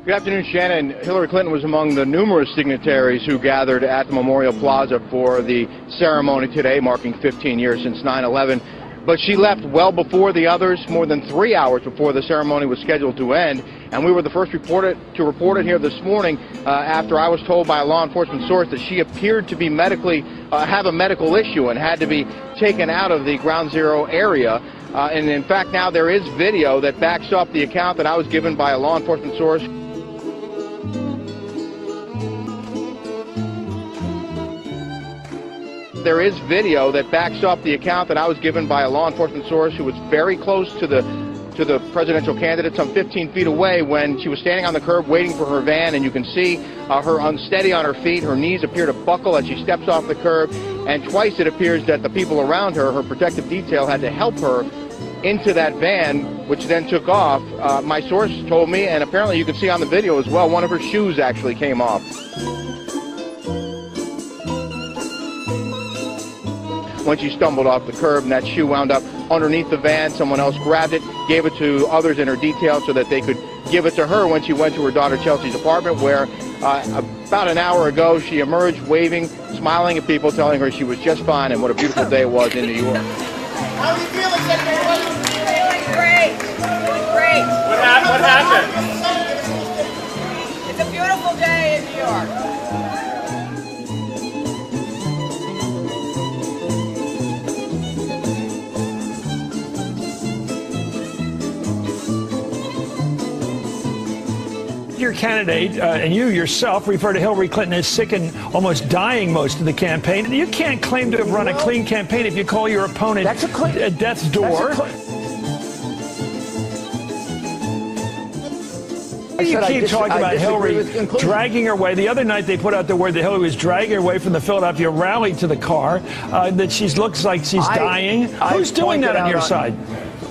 Good afternoon, Shannon. Hillary Clinton was among the numerous dignitaries who gathered at the Memorial Plaza for the ceremony today, marking 15 years since 9/11. But she left well before the others, more than 3 hours before the ceremony was scheduled to end. And we were the first to report it here this morning after I was told by a law enforcement source that she appeared to be have a medical issue and had to be taken out of the Ground Zero area. And in fact, now there is video that backs up the account that I was given by a law enforcement source. There is video that backs up the account that I was given by a law enforcement source who was very close to the presidential candidate, some 15 feet away, when she was standing on the curb waiting for her van, and you can see her unsteady on her feet. Her knees appear to buckle as she steps off the curb, and twice it appears that the people around her, her protective detail, had to help her into that van, which then took off. My source told me, and apparently you can see on the video as well, one of her shoes actually came off. When she stumbled off the curb, and that shoe wound up underneath the van. Someone else grabbed it, gave it to others in her detail so that they could give it to her when she went to her daughter Chelsea's apartment, where about an hour ago she emerged waving, smiling at people, telling her she was just fine and what a beautiful day it was in New York. How are you feeling, Secretary? Feeling great. Feeling great. What happened? It's a beautiful day in New York. Your candidate and you yourself refer to Hillary Clinton as sick and almost dying most of the campaign. You can't claim to have run a clean campaign if you call your opponent at death's door. You keep talking about Hillary dragging her away. The other night they put out the word that Hillary was dragging her away from the Philadelphia rally to the car, that she looks like she's dying. Who's doing that on your side?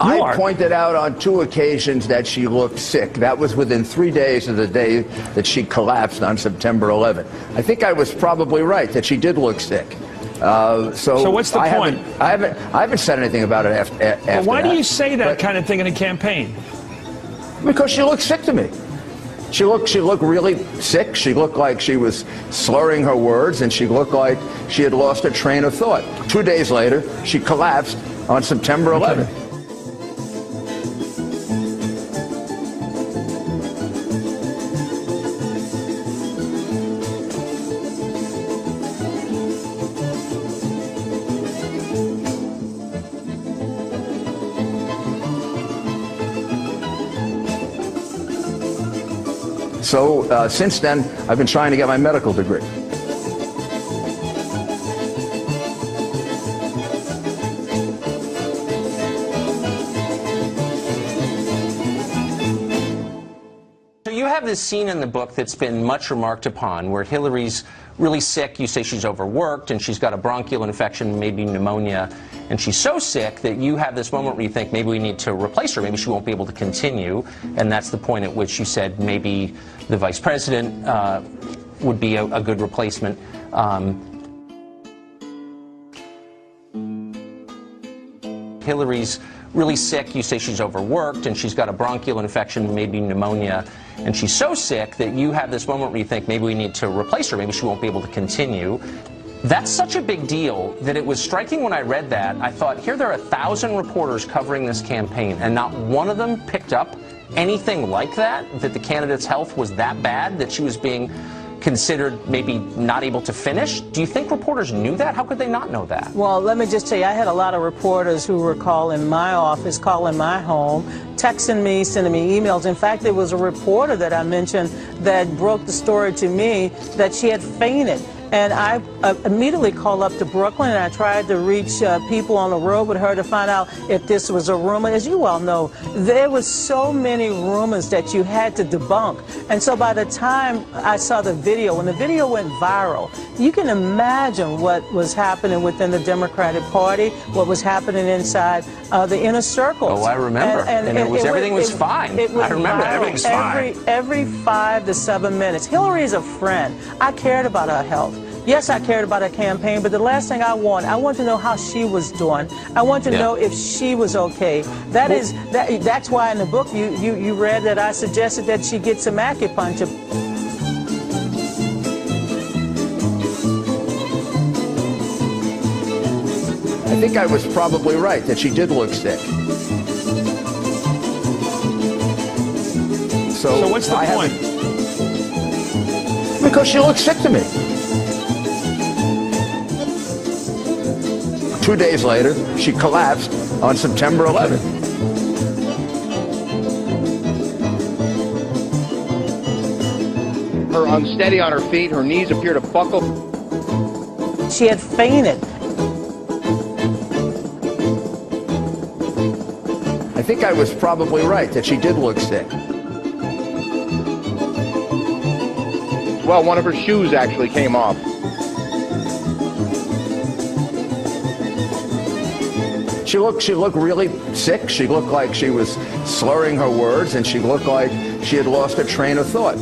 I pointed out on 2 occasions that she looked sick. That was within 3 days of the day that she collapsed on September 11th. I think I was probably right that she did look sick. So what's the point? I haven't said anything about it after that. Why do you say that kind of thing in a campaign? Because she looked sick to me. She looked really sick. She looked like she was slurring her words, and she looked like she had lost her train of thought. 2 days later, she collapsed on September 11th. So since then, I've been trying to get my medical degree. So you have this scene in the book that's been much remarked upon, where Hillary's really sick. You say she's overworked and she's got a bronchial infection, maybe pneumonia, and she's so sick that you have this moment where you think maybe we need to replace her, maybe she won't be able to continue, and that's the point at which you said maybe the vice president would be a good replacement. Hillary's really sick. You say she's overworked and she's got a bronchial infection, maybe pneumonia, and she's so sick that you have this moment where you think maybe we need to replace her, maybe she won't be able to continue. That's such a big deal that it was striking when I read that. I thought, here there are 1,000 reporters covering this campaign, and not one of them picked up anything like that the candidate's health was that bad, that she was being considered maybe not able to finish. Do you think reporters knew that? How could they not know that? Well, let me just tell you, I had a lot of reporters who were calling my office, calling my home, texting me, sending me emails. In fact, there was a reporter that I mentioned that broke the story to me that she had fainted. And I immediately called up to Brooklyn, and I tried to reach people on the road with her to find out if this was a rumor. As you well know, there was so many rumors that you had to debunk. And so by the time I saw the video, when the video went viral, you can imagine what was happening within the Democratic Party, what was happening inside the inner circles. Oh, I remember. And everything was fine. I remember everything's fine. Every 5 to 7 minutes. Hillary is a friend. I cared about her health. Yes, I cared about her campaign, but the last thing I want to know how she was doing. I want to know if she was okay. That's why in the book you read that I suggested that she get some acupuncture. I think I was probably right that she did look sick. So what's the point? Because she looked sick to me. 2 days later, she collapsed on September 11th. Her unsteady on her feet, her knees appear to buckle. She had fainted. I think I was probably right that she did look sick. Well, one of her shoes actually came off. She looked really sick. She looked like she was slurring her words, and she looked like she had lost her train of thought.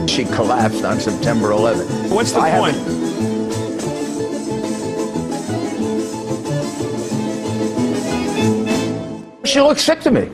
She collapsed on September 11th. What's the point? She looked sick to me.